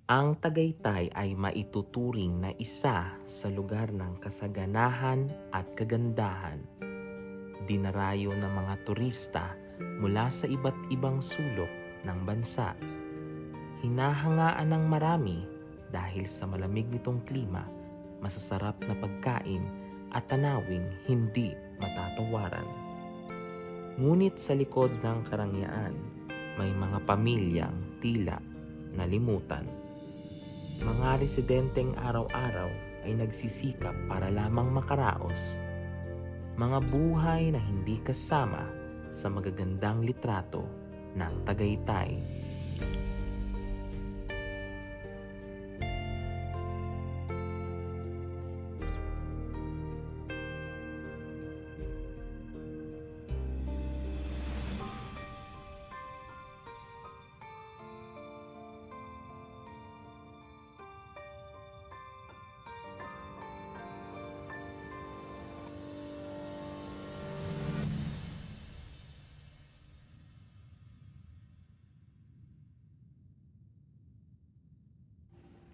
Ang Tagaytay ay maituturing na isa sa lugar ng kasaganahan at kagandahan. Dinarayo ng mga turista mula sa iba't ibang sulok ng bansa. Hinahangaan ng marami dahil sa malamig nitong klima, masasarap na pagkain at tanawing hindi matatawaran. Ngunit sa likod ng karangyaan, may mga pamilyang tila nalimutan. Mga residenteng araw-araw ay nagsisikap para lamang makaraos. Mga buhay na hindi kasama sa magagandang litrato ng Tagaytay.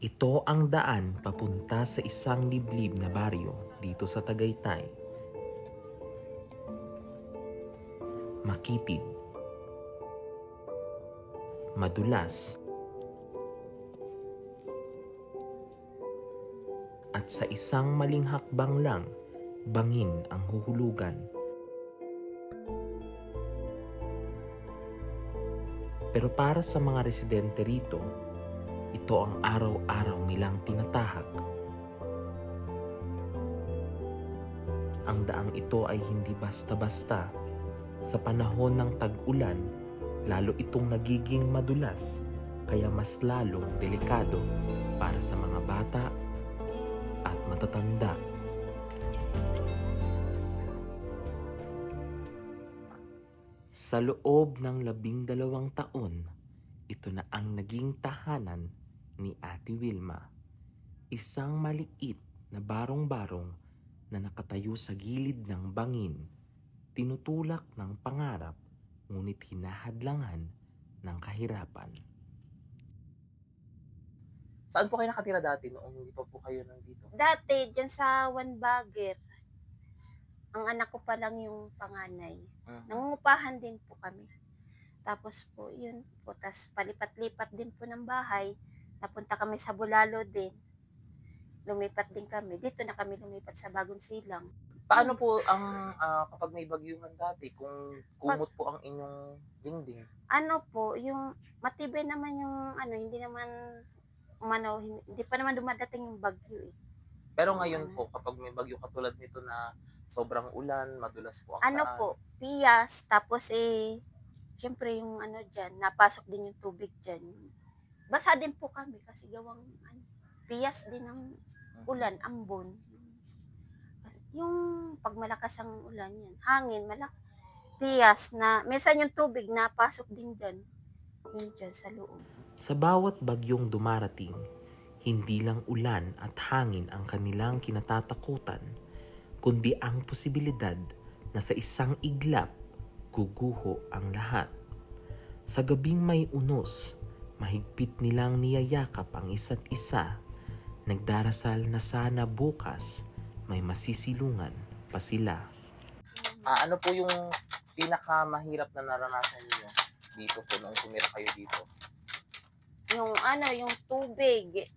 Ito ang daan papunta sa isang liblib na baryo dito sa Tagaytay. Makitid, madulas, at sa isang maling hakbang lang, bangin ang huhulugan. Pero para sa mga residente rito, ito ang araw-araw nilang tinatahak. Ang daang ito ay hindi basta-basta. Sa panahon ng tag-ulan, lalo itong nagiging madulas, kaya mas lalong delikado para sa mga bata at matatanda. Sa loob ng 12 taon, ito na ang naging tahanan ni Ate Wilma. Isang maliit na barong-barong na nakatayo sa gilid ng bangin, tinutulak ng pangarap ngunit hinahadlangan ng kahirapan. Saan po kayo nakatira dati noong hindi pa po kayo nandito? Dati diyan sa One Bagger, ang anak ko pa lang yung panganay. Nangungupahan din po kami. Tapos po, yun po. Tas palipat-lipat din po ng bahay. Napunta kami sa Bulalo din. Lumipat din kami. Dito na kami lumipat sa Bagong Silang. Paano po ang kapag may bagyuhan dati kung kumot po ang inyong dingding? Ano po, yung matibay naman yung hindi naman hindi pa naman dumadating yung bagyo eh. Pero ngayon po, kapag may bagyo katulad nito na sobrang ulan, madulas po ang daan. Po, piyas, tapos siyempre yung dyan, napasok din yung tubig dyan. Basa din po kami kasi gawang piyas din ng ulan, ambon. Yung pag malakas ang ulan yan, hangin, piyas na, minsan yung tubig napasok din dyan. Yun dyan sa loob. Sa bawat bagyong dumarating, hindi lang ulan at hangin ang kanilang kinatatakutan, kundi ang posibilidad na sa isang iglap, guguho ang lahat. Sa gabing may unos, mahigpit nilang niyayakap ang isa't isa, nagdarasal na sana bukas may masisilungan pa sila. Ano po yung pinakamahirap na naranasan niyo dito po nung tumira kayo dito? Yung tubig.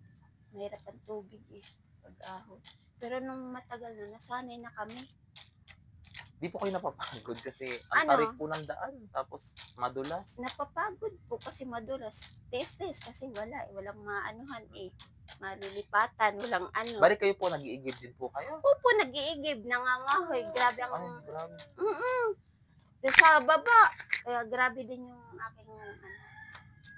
Mahirap ang tubig eh, pag-ahon. Pero nung matagal na, nasanay na kami. Di po kayo napapagod kasi ang tarik po ng daan, tapos madulas. Napapagod po kasi madulas. Tiis-tiis kasi walang maanuhan eh. Malilipatan, walang ano. Bari kayo po, nag-iigib din po kayo? Opo, nag-iigib, nangangahoy. Grabe ang... Ay, grabe. Sa baba. Kaya grabe din yung aking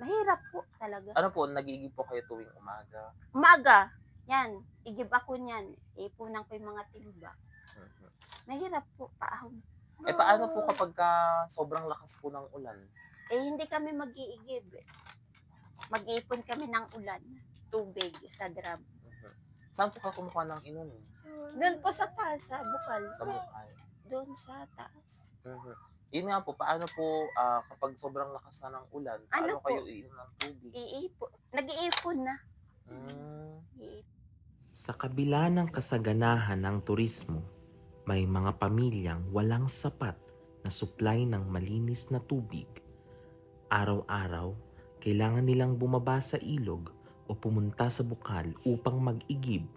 mahirap po talaga. Ano po, nag-iigib po kayo tuwing umaga? Umaga. Yan. Igib ako niyan. Ipunan ko yung mga timba. Mahirap po, paahon. Paano po kapag sobrang lakas po ng ulan? Hindi kami mag-iigib. Mag-iipon kami ng ulan. Tubig sa drum. Saan po ka kumukuha ng inumin? Doon po sa taas, sa bukal. Sa bukal? Doon sa taas. Yun nga po, paano po kapag sobrang lakas na ng ulan, paano kayo iinom ng tubig? Nag-iipon na. Eh, Sa kabila ng kasaganahan ng turismo, may mga pamilyang walang sapat na supply ng malinis na tubig. Araw-araw, kailangan nilang bumaba sa ilog o pumunta sa bukal upang mag-igib,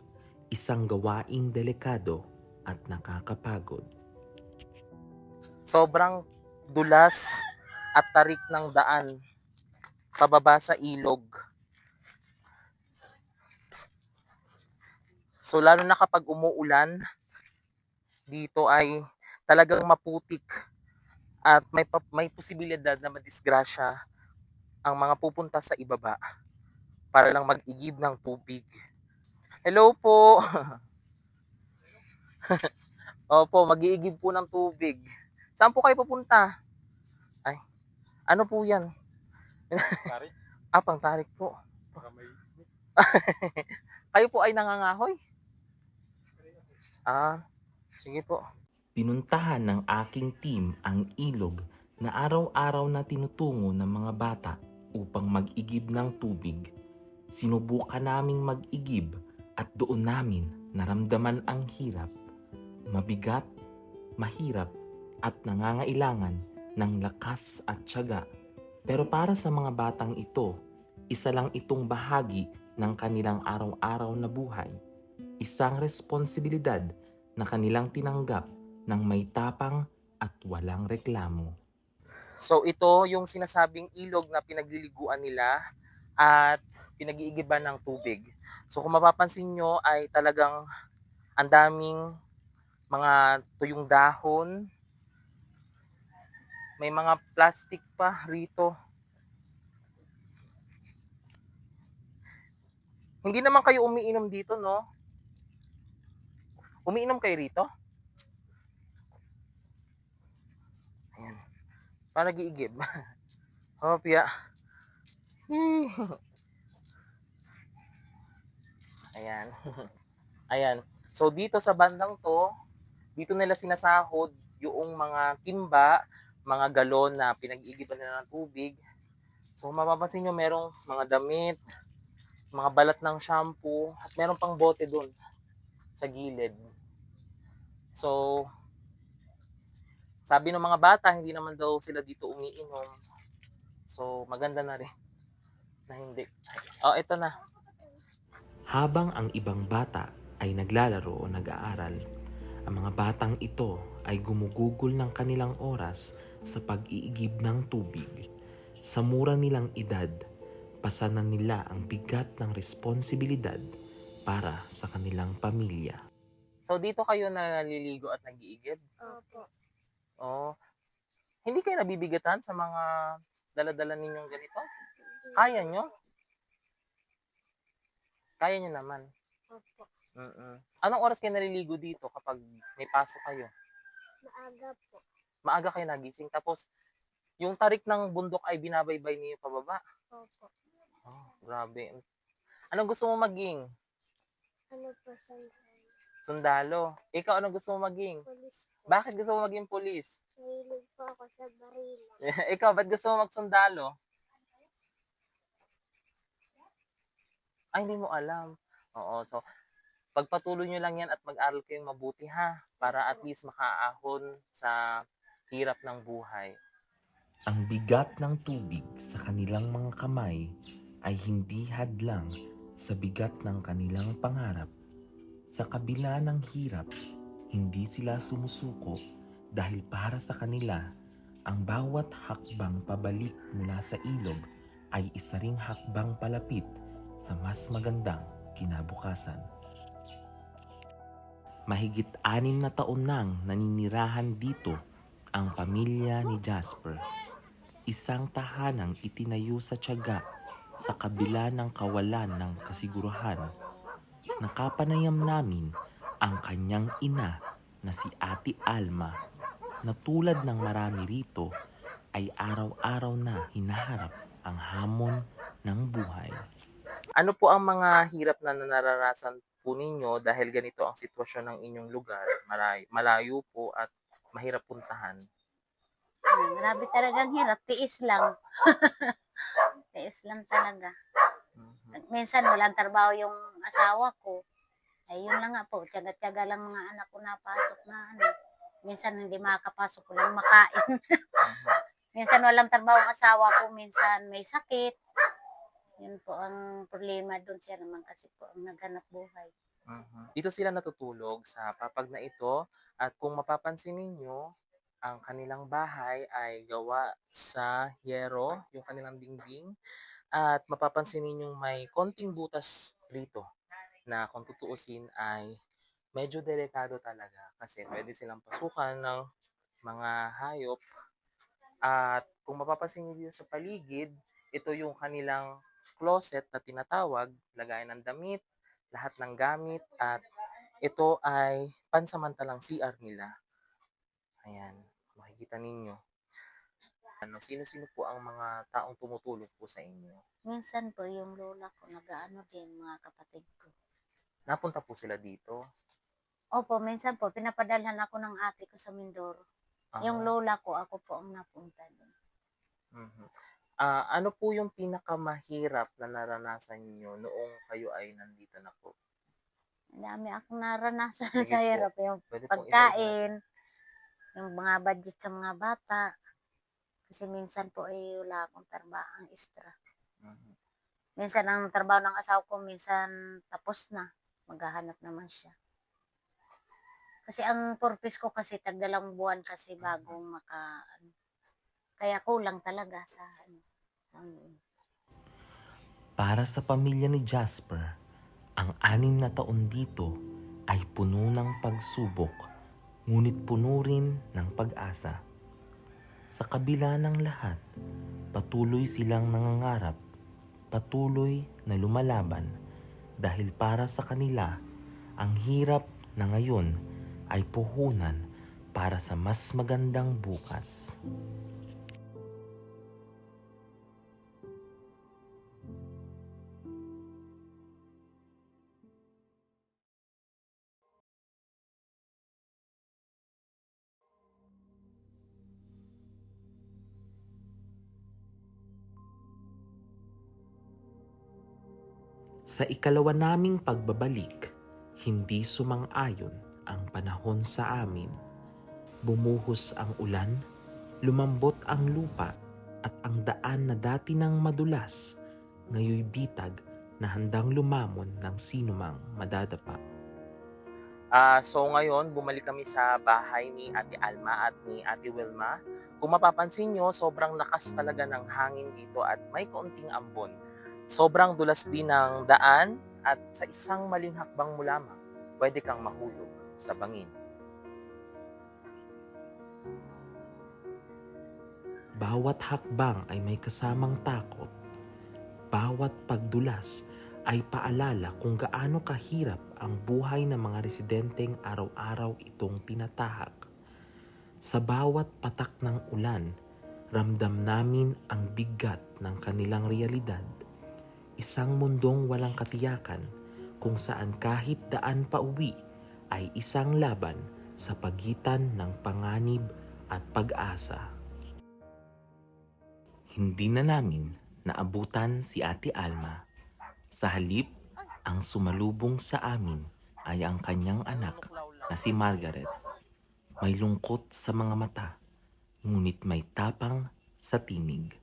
isang gawaing delikado at nakakapagod. Sobrang dulas at tarik ng daan pababa sa ilog. So lalo na kapag umuulan, dito ay talagang maputik at may posibilidad na madisgrasya ang mga pupunta sa ibaba para lang mag-igib ng tubig. Hello po! Opo, mag-iigib po ng tubig. Saan po kayo pupunta? Ay, ano po yan? Tarik. Pang tarik po. Para may Kayo po ay nangangahoy? Sige po. Pinuntahan ng aking team ang ilog na araw-araw na tinutungo ng mga bata upang mag-igib ng tubig. Sinubukan naming mag-igib at doon namin naramdaman ang hirap. Mabigat, mahirap at nangangailangan ng lakas at tiyaga. Pero para sa mga batang ito, isa lang itong bahagi ng kanilang araw-araw na buhay. Isang responsibilidad na kanilang tinanggap ng may tapang at walang reklamo. So ito yung sinasabing ilog na pinagliliguan nila at pinag-iigiban ng tubig. So kung mapapansin nyo ay talagang ang daming mga tuyong dahon. May mga plastic pa rito. Hindi naman kayo umiinom dito, no? Umiinom kayo rito? Ayan. Para nag-iigib. Hopya. Ayan. Ayan. So dito sa bandang to, dito nila sinasahod yung mga timba, mga galon na pinag-iigiban nila ng tubig. So mapapansin nyo merong mga damit, mga balat ng shampoo, at meron pang bote doon sa gilid. So, sabi ng mga bata, hindi naman daw sila dito umiinom. So, maganda na rin na hindi. Ito na. Habang ang ibang bata ay naglalaro o nag-aaral, ang mga batang ito ay gumugugol ng kanilang oras sa pag-iigib ng tubig. Sa mura nilang edad, pasanan nila ang bigat ng responsibilidad para sa kanilang pamilya. So, dito kayo naliligo at nag-iigib? Opo. Oh, hindi kayo nabibigatan sa mga dala-dala ninyong ganito? Kaya nyo? Kaya nyo naman. Opo. Anong oras kayo naliligo dito kapag may pasok kayo? Maaga po. Maaga kayo nagising. Tapos, yung tarik ng bundok ay binabaybay niyo pababa. Opo. Grabe. Anong gusto mo maging? Ano po sa Sundalo. Ikaw, anong gusto mo maging? police po? Bakit gusto mo maging pulis? Mahilig po ako sa barila. Ikaw, ba't gusto mo magsundalo? Ay, hindi mo alam. Oo, so, pagpatuloy nyo lang yan at mag-aral kayong mabuti ha, para at least makaahon sa hirap ng buhay. Ang bigat ng tubig sa kanilang mga kamay ay hindi hadlang sa bigat ng kanilang pangarap. Sa kabila ng hirap, hindi sila sumusuko dahil para sa kanila, ang bawat hakbang pabalik mula sa ilog ay isa ring hakbang palapit sa mas magandang kinabukasan. Mahigit 6 na taon nang naninirahan dito ang pamilya ni Jasper. Isang tahanang itinayo sa tiyaga sa kabila ng kawalan ng kasiguruhan. Nakapanayam namin ang kanyang ina na si Ate Alma na tulad ng marami rito ay araw-araw na hinaharap ang hamon ng buhay. Ano po ang mga hirap na nararasan po ninyo dahil ganito ang sitwasyon ng inyong lugar? Malayo po at mahirap puntahan. Grabe talagang hirap. Tiis lang. Tiis lang talaga. Minsan walang trabaho yung asawa ko. Ay, yun lang nga po, tiyaga-tiyaga lang mga anak ko napasok na ano. Minsan hindi makakapasok, walang makain. Minsan walang trabaho ang asawa ko, minsan may sakit. Yun po ang problema doon, siya naman kasi po ang naghanap buhay. Dito sila natutulog sa papag na ito at kung mapapansin ninyo, ang kanilang bahay ay gawa sa yero, yung kanilang dingding, at mapapansin ninyong may konting butas rito na kung tutuusin ay medyo delikado talaga kasi pwede silang pasukan ng mga hayop at kung mapapansin niyo dito sa paligid, ito yung kanilang closet na tinatawag, lagayan ng damit, lahat ng gamit at ito ay pansamantalang CR nila. Ayan, makikita ninyo. Sino-sino po ang mga taong tumutulong po sa inyo? Minsan po yung lola ko nag-aano din, mga kapatid ko. Napunta po sila dito. Opo, minsan po pinapadalhan ako ng ate ko sa Mindoro. Yung Ah, lola ko, ako po ang napunta doon. mhm. Ano po yung pinakamahirap na naranasan niyo noong kayo ay nandito na po? Ang dami akong naranasan Sige sa po. hirap. Yung Pwede pong pagkain, yung mga budget sa mga bata. Kasi minsan po ay wala akong trabaho ang extra. Mhm. Minsan ang trabaho ng asawa ko, minsan tapos na. Maghahanap naman siya. Kasi ang purpose ko kasi tagdalang buwan kasi bago ano. Kaya kulang talaga sa ano. Para sa pamilya ni Jasper, ang 6 na taon dito ay puno ng pagsubok, ngunit puno rin ng pag-asa. Sa kabila ng lahat, patuloy silang nangangarap, patuloy na lumalaban dahil para sa kanila, ang hirap na ngayon ay puhunan para sa mas magandang bukas. Sa ikalawa naming pagbabalik, hindi sumang-ayon ang panahon sa amin. Bumuhos ang ulan, lumambot ang lupa at ang daan na dati nang madulas, ngayoy bitag na handang lumamon ng sinumang madadapa. So ngayon, bumalik kami sa bahay ni Ate Alma at ni Ate Wilma. Kung mapapansin nyo, sobrang lakas talaga ng hangin dito at may kaunting ambon. Sobrang dulas din ng daan at sa isang maling hakbang mo lamang, pwede kang mahulog sa bangin. Bawat hakbang ay may kasamang takot. Bawat pagdulas ay paalala kung gaano kahirap ang buhay ng mga residenteng araw-araw itong tinatahak. Sa bawat patak ng ulan, ramdam namin ang bigat ng kanilang realidad. Isang mundong walang katiyakan kung saan kahit daan pa uwi ay isang laban sa pagitan ng panganib at pag-asa. Hindi na namin naabutan si Ate Alma. Sa halip, ang sumalubong sa amin ay ang kanyang anak na si Margaret. May lungkot sa mga mata, ngunit may tapang sa tinig.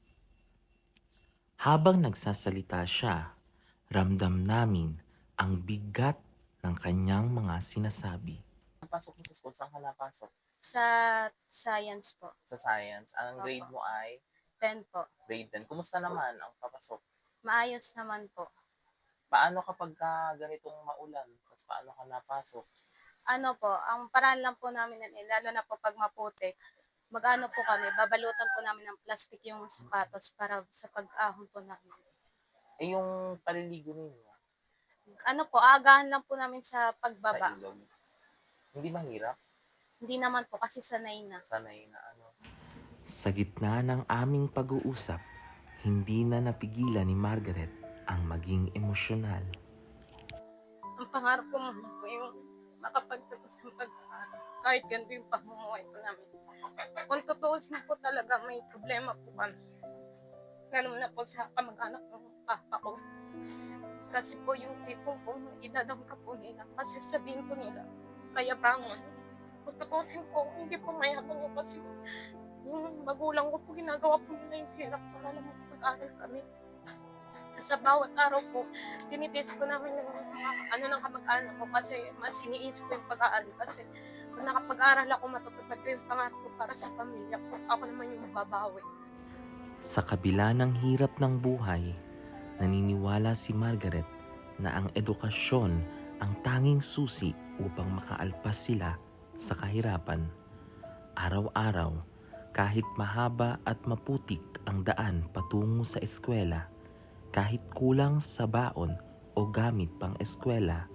Habang nagsasalita siya, ramdam namin ang bigat ng kanyang mga sinasabi. Pasok mo sa school, saan ka napasok? Sa science po, Sa science. Ang grade mo ay 10 po. grade 10. Kumusta naman ang papasok? Maayos naman po. Paano kapag ganitong maulan? Tapos paano ka napasok? Ano po, ang paraan lang po namin lalo na po pag maputik, mag-ano po kami, babalutan po namin ng plastic yung sapatos para sa pag-ahon po namin. Eh yung paliligo ninyo Ano po, agahan lang po namin sa sa pagbaba. ilog, hindi mahirap? Hindi naman po kasi sanay na. Sanay na ano? Sa gitna ng aming pag-uusap, hindi na napigilan ni Margaret ang maging emosyonal. Ang pangarap ko muna po yung makapagtapos ng pag-aaral. Kahit ganito yung pamumuhay ko namin. Kung tutuusin po talaga, may problema po kami. Lalo na po sa kamag-anak ng papa ko. Kasi po yung tipong kung idadamka po nila, kasi sabihin po nila, kayabangan. Kung tutusin po, hindi po mayabang ko kasi yung magulang ko po, ginagawa po nila yung hirap para lang mag-aral kami. Sa bawat araw po, tinitis ko namin yung mga ng kamag-anak ko kasi mas iniisip ko yung pag-aaral kasi kung nakapag-aral ako, matutupad ko yung pangarap ko para sa pamilya ko. Ako naman yung mababawi. Sa kabila ng hirap ng buhay, naniniwala si Margaret na ang edukasyon ang tanging susi upang makaalpas sila sa kahirapan. Araw-araw, kahit mahaba at maputik ang daan patungo sa eskwela, kahit kulang sa baon o gamit pang eskwela,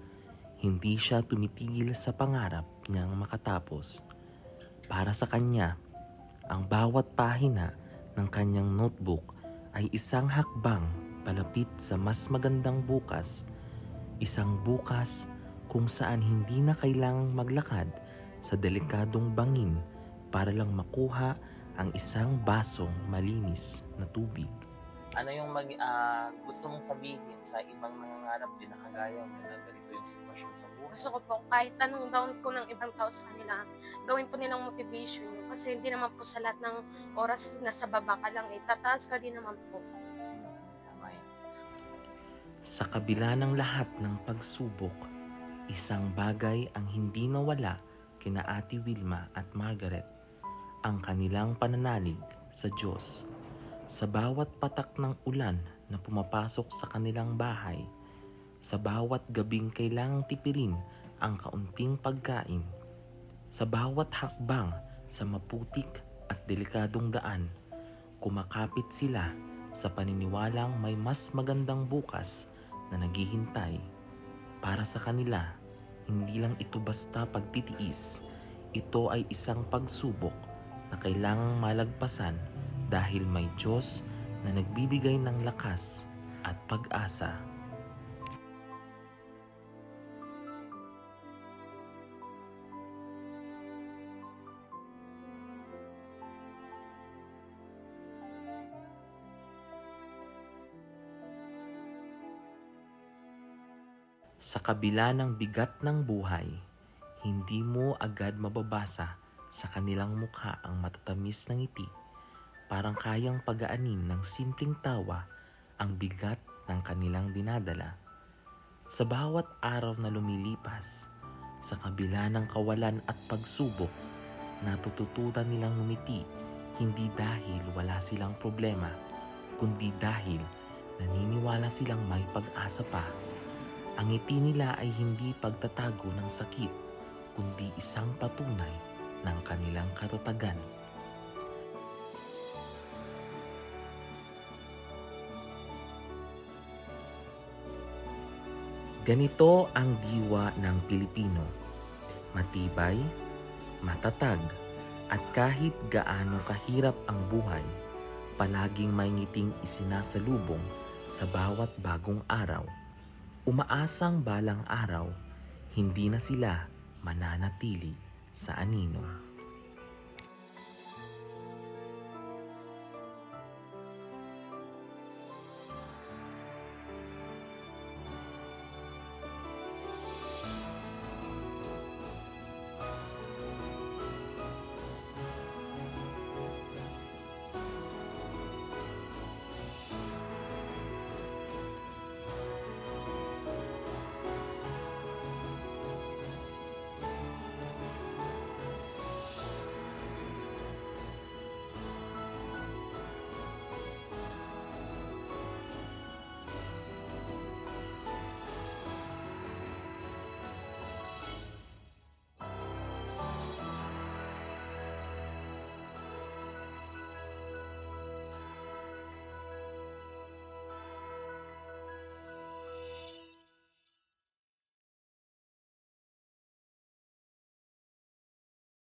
hindi siya tumitigil sa pangarap niyang makatapos. Para sa kanya, ang bawat pahina ng kanyang notebook ay isang hakbang palapit sa mas magandang bukas. Isang bukas kung saan hindi na kailangang maglakad sa delikadong bangin para lang makuha ang isang basong malinis na tubig. Ano yung gusto mong sabihin sa ibang nangangarap din na kagaya mo na ganito yung sitwasyon sa buhay? Gusto ko po, kahit anong down po ng ibang tao sa kanila, gawin po nilang motivation. Kasi hindi naman po sa lahat ng oras nasa baba ka lang, tataas ka din naman po. Tama yan. Sa kabila ng lahat ng pagsubok, isang bagay ang hindi nawala kina Ate Wilma at Margaret, ang kanilang pananalig sa Diyos. Sa bawat patak ng ulan na pumapasok sa kanilang bahay, sa bawat gabing kailangang tipirin ang kaunting pagkain, sa bawat hakbang sa maputik at delikadong daan, kumakapit sila sa paniniwalang may mas magandang bukas na naghihintay. Para sa kanila, hindi lang ito basta pagtitiis, ito ay isang pagsubok na kailangang malagpasan dahil may Diyos na nagbibigay ng lakas at pag-asa. Sa kabila ng bigat ng buhay, hindi mo agad mababasa sa kanilang mukha ang matatamis na ngiti. Parang kayang pagaanin ng simpleng tawa ang bigat ng kanilang dinadala. Sa bawat araw na lumilipas, sa kabila ng kawalan at pagsubok, natututunan nilang ngumiti, hindi dahil wala silang problema, kundi dahil naniniwala silang may pag-asa pa. Ang ngiti nila ay hindi pagtatago ng sakit, kundi isang patunay ng kanilang katatagan. Ganito ang diwa ng Pilipino. Matibay, matatag, at kahit gaano kahirap ang buhay, palaging may ngiting isinasalubong sa bawat bagong araw. Umaasang balang araw, hindi na sila mananatili sa anino.